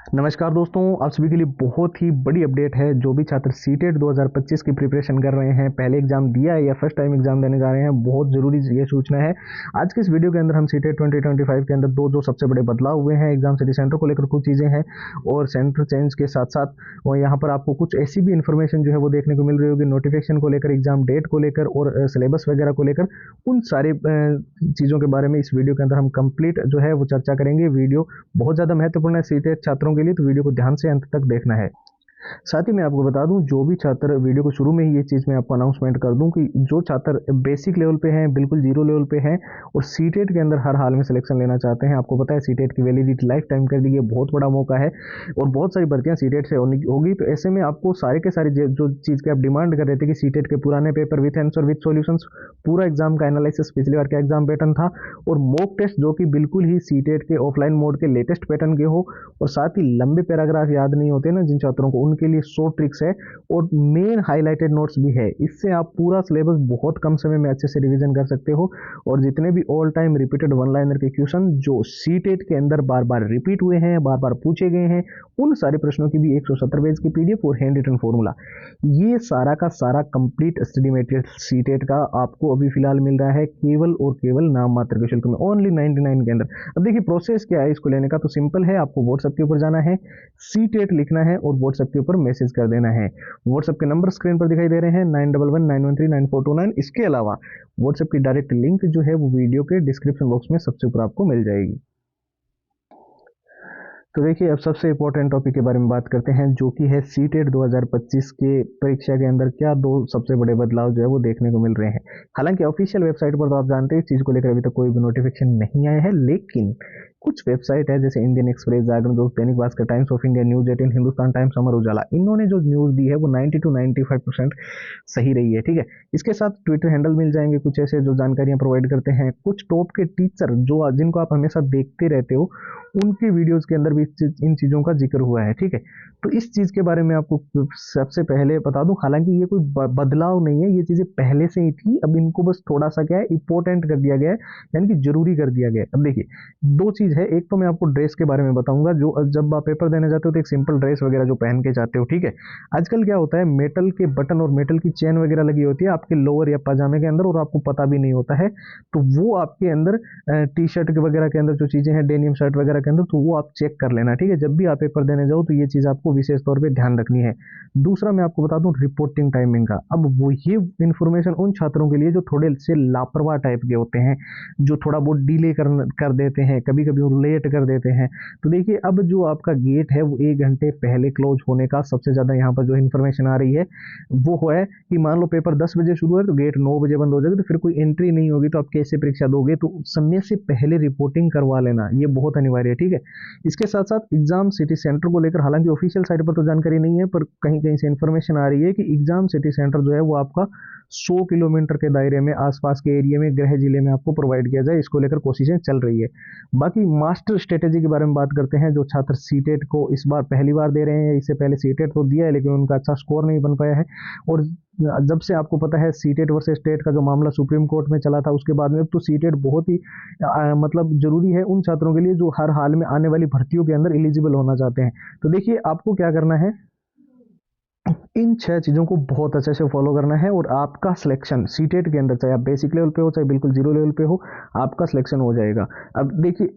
नमस्कार दोस्तों, आप सभी के लिए बहुत ही बड़ी अपडेट है। जो भी छात्र सीटेट 2025 की प्रिपरेशन कर रहे हैं, पहले एग्जाम दिया है या फर्स्ट टाइम एग्जाम देने जा रहे हैं, बहुत जरूरी ये सूचना है। आज के इस वीडियो के अंदर हम सीटेट 2025 के अंदर दो जो सबसे बड़े बदलाव हुए हैं एग्जाम सिटी सेंटर को लेकर कुछ चीज़ें हैं, और सेंटर चेंज के साथ साथ और यहाँ पर आपको कुछ ऐसी भी इन्फॉर्मेशन जो है वो देखने को मिल रही होगी, नोटिफिकेशन को लेकर, एग्जाम डेट को लेकर और सिलेबस वगैरह को लेकर। उन सारी चीज़ों के बारे में इस वीडियो के अंदर हम कंप्लीट जो है वो चर्चा करेंगे। वीडियो बहुत ज़्यादा महत्वपूर्ण है सीटेट छात्रों के लिए, तो वीडियो को ध्यान से अंत तक देखना है। साथ ही मैं आपको बता दूं, जो भी छात्र, वीडियो को शुरू में ही ये चीज़ मैं आपको अनाउंसमेंट कर दूं कि जो छात्र बेसिक लेवल पे हैं, बिल्कुल जीरो लेवल पे हैं और सीटेट के अंदर हर हाल में सिलेक्शन लेना चाहते हैं, आपको पता है सीटेट की वैलिडिटी लाइफ टाइम कर दी है, बहुत बड़ा मौका है और बहुत सारी भर्तियां सीटेट से होगी। तो ऐसे में आपको सारे के सारे जो चीज़ की आप डिमांड कर रहे थे कि सीटेट के पुराने paper with answer with solutions, पूरा एग्जाम का एनालिसिस, पिछली बार का एग्जाम पैटर्न था, और मॉक टेस्ट जो कि बिल्कुल ही सीटेट के ऑफलाइन मोड के लेटेस्ट पैटर्न के हो, और साथ ही लंबे पैराग्राफ याद नहीं होते ना जिन छात्रों को, उनके लिए शॉर्ट ट्रिक्स है और मेन हाईलाइटेड नोट्स भी है। इससे आप पूरा सिलेबस बहुत कम समय में अच्छे से रिवीजन कर सकते हो, और जितने भी all time repeated one liner के क्वेश्चन जो सीटेट के अंदर बार बार रिपीट हुए हैं, बार बार पूछे गए हैं, उन सारे प्रश्नों की भी 170 पेज की पीडीएफ और हैंड रिटन फॉर्मूला, ये सारा का सारा कंप्लीट स्टडी मटेरियल सीटेट का आपको अभी फिलहाल मिल रहा है केवल और केवल नाम मात्र के शुल्क में, ओनली 99 के अंदर। अब देखिए प्रोसेस क्या है इसको लेने का, तो सिंपल है, आपको व्हाट्सएप के ऊपर जाना है, सीटेट लिखना है और व्हाट्सएप के ऊपर मैसेज कर देना है। व्हाट्सएप के नंबर स्क्रीन पर दिखाई दे रहे हैं, 9119139429। इसके अलावा व्हाट्सएप की डायरेक्ट लिंक जो है वो वीडियो के डिस्क्रिप्शन बॉक्स में सबसे ऊपर आपको मिल जाएगी। तो देखिए, अब सबसे इंपॉर्टेंट टॉपिक के बारे में बात करते हैं, जो कि है सीटेट 2025 के परीक्षा के अंदर क्या दो सबसे बड़े बदलाव जो है वो देखने को मिल रहे हैं। हालांकि ऑफिशियल वेबसाइट पर तो आप जानते हैं इस चीज़ को लेकर अभी तक कोई भी नोटिफिकेशन नहीं आया है, लेकिन कुछ वेबसाइट है जैसे इंडियन एक्सप्रेस, जागरण दोस्त, Dainik Bhaskar, Times of India, News 18, Hindustan Times, Amar Ujala, इन्होंने जो न्यूज़ दी है वो 90 to 95% सही रही है। ठीक है, इसके साथ ट्विटर हैंडल मिल जाएंगे कुछ ऐसे जो जानकारियां प्रोवाइड करते हैं। कुछ टॉप के टीचर जो जिनको आप हमेशा देखते रहते हो, उनके वीडियोस के अंदर भी इन चीज़ों का जिक्र हुआ है। ठीक है, तो इस चीज़ के बारे में आपको सबसे पहले बता दूं, हालांकि ये कोई बदलाव नहीं है, ये चीज़ें पहले से ही थी, अब इनको बस थोड़ा सा क्या है इंपॉर्टेंट कर दिया गया है, यानी कि जरूरी कर दिया गया है। अब देखिए, दो चीज़ है, एक तो मैं आपको ड्रेस के बारे में बताऊंगा, जो जब आप पेपर देने जाते हो तो एक सिंपल ड्रेस वगैरह जो पहन के जाते हो। ठीक है, आजकल क्या होता है, मेटल के बटन और मेटल की चेन वगैरह लगी होती है आपके लोअर या पजामे के अंदर, और आपको पता भी नहीं होता है, तो वो आपके अंदर टी शर्ट के वगैरह के अंदर जो चीज़ें हैं, डेनिम शर्ट वगैरह के अंदर, तो वो आप चेक कर लेना। ठीक है, जब भी आप पेपर देने जाओ तो ये चीज़ आपको विशेष तौर पे ध्यान रखनी है। दूसरा मैं आपको बता दूं रिपोर्टिंग टाइमिंग का। अब वो ये इन्फॉर्मेशन उन छात्रों के लिए जो थोड़े से लापरवाह टाइप के होते हैं, जो थोड़ा बहुत डिले कर देते हैं, कभी कभी वो लेट कर देते हैं। तो देखिए, अब जो आपका गेट है वो 1 घंटे पहले क्लोज होने का सबसे ज़्यादा यहाँ पर जो इन्फॉर्मेशन आ रही है वो है कि मान लो पेपर 10 बजे शुरू है तो गेट 9 बजे बंद हो जाएगा, तो फिर कोई एंट्री नहीं होगी, तो आप कैसे परीक्षा दोगे? तो समय से पहले रिपोर्टिंग करवा लेना, ये बहुत अनिवार्य है। ठीक है, इसके साथ साथ एग्जाम सिटी सेंटर को लेकर, हालांकि ऑफिशियल साइट पर तो जानकारी नहीं है, पर कहीं कहीं से इन्फॉर्मेशन आ रही है कि एग्जाम सिटी सेंटर जो है वो आपका 100 किलोमीटर के दायरे में, आसपास के एरिया में, गृह जिले में आपको प्रोवाइड किया जाए, इसको लेकर कोशिशें चल रही है। बाकी मास्टर स्ट्रेटेजी के बारे में बात करते हैं। जो छात्र सीटेट को इस बार पहली बार दे रहे हैं, इससे पहले सीटेट तो दिया है लेकिन उनका अच्छा स्कोर नहीं बन पाया है, और जब से आपको पता है सीटेट वर्सेस स्टेट का जो मामला सुप्रीम कोर्ट में चला था, उसके बाद में तो सीटेट बहुत ही मतलब जरूरी है उन छात्रों के लिए जो हर हाल में आने वाली भर्तियों के अंदर एलिजिबल होना चाहते हैं। तो देखिए, आपको क्या करना है, इन 6 चीज़ों को बहुत अच्छे से फॉलो करना है, और आपका सिलेक्शन सीटेट के अंदर, चाहे आप बेसिक लेवल पे हो चाहे बिल्कुल जीरो लेवल पे हो, आपका सिलेक्शन हो जाएगा। अब देखिए,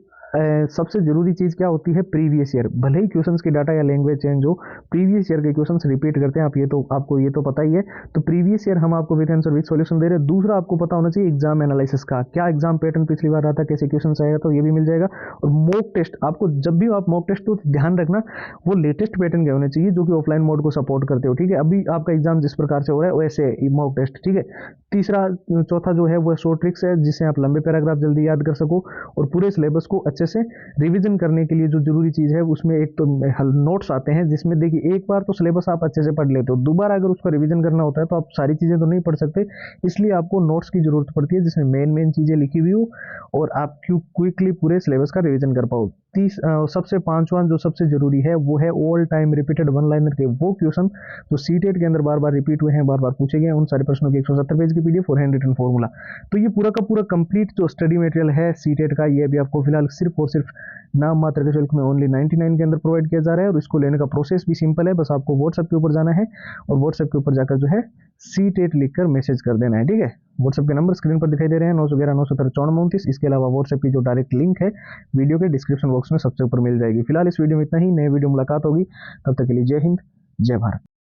सबसे जरूरी चीज़ क्या होती है, प्रीवियस ईयर, भले ही क्वेश्चंस की डाटा या लैंग्वेज चेंज हो, प्रीवियस ईयर के क्वेश्चंस रिपीट करते हैं, आपको ये तो पता ही है। तो प्रीवियस ईयर हम आपको विद आंसर विद सॉल्यूशन दे रहे हैं। दूसरा आपको पता होना चाहिए एग्जाम एनालिसिस का, क्या एग्जाम पैटर्न पिछली बार रहा था, कैसे क्वेश्चन आएगा, तो ये भी मिल जाएगा। और मॉक टेस्ट, आपको जब भी आप मॉक टेस्ट, तो ध्यान रखना वो लेटेस्ट पैटर्न के होने चाहिए जो कि ऑफलाइन मोड को सपोर्ट करते हो। ठीक है, अभी आपका एग्जाम जिस प्रकार से हो रहा है वैसे मॉक टेस्ट। ठीक है, तीसरा चौथा जो है वो शॉर्ट ट्रिक्स है, जिससे आप लंबे पैराग्राफ जल्दी याद कर सको, और पूरे सिलेबस को अच्छे से रिवीजन करने के लिए जो जरूरी चीज़ है उसमें एक तो नोट्स आते हैं, जिसमें देखिए एक बार तो सिलेबस आप अच्छे से पढ़ लेते हो, दोबारा अगर उसका रिवीजन करना होता है तो आप सारी चीज़ें तो नहीं पढ़ सकते, इसलिए आपको नोट्स की जरूरत पड़ती है जिसमें मेन मेन चीज़ें लिखी हुई हो और आप क्विकली पूरे सिलेबस का रिवीजन कर पाओ। सबसे पांचवा जो सबसे जरूरी है वो है all time repeated one liner के वो क्वेश्चन जो सीटेट के अंदर बार बार रिपीट हुए हैं, बार बार पूछे गए हैं, उन सारे प्रश्नों की 170 पेज की पीडीएफ और हैंड रिटन फॉर्मूला। तो ये पूरा का पूरा कंप्लीट जो स्टडी मटेरियल है सीटेट का, ये अभी आपको फिलहाल सिर्फ और सिर्फ नाम मात्र के शुल्क में ओनली 99 के अंदर प्रोवाइड किया जा रहा है। और इसको लेने का प्रोसेस भी सिंपल है, बस आपको व्हाट्सएप के ऊपर जाना है और व्हाट्सएप के ऊपर जाकर जो है सीटेट लिखकर मैसेज कर देना है, ठीक है। व्हाट्सएप के नंबर स्क्रीन पर दिखाई दे रहे हैं 911 917 9429। इसके अलावा व्हाट्सएप की जो डायरेक्ट लिंक है वीडियो के डिस्क्रिप्शन बॉक्स में सबसे ऊपर मिल जाएगी। फिलहाल इस वीडियो में इतना ही, नए वीडियो मुलाकात होगी, तब तक के लिए जय हिंद जय भारत।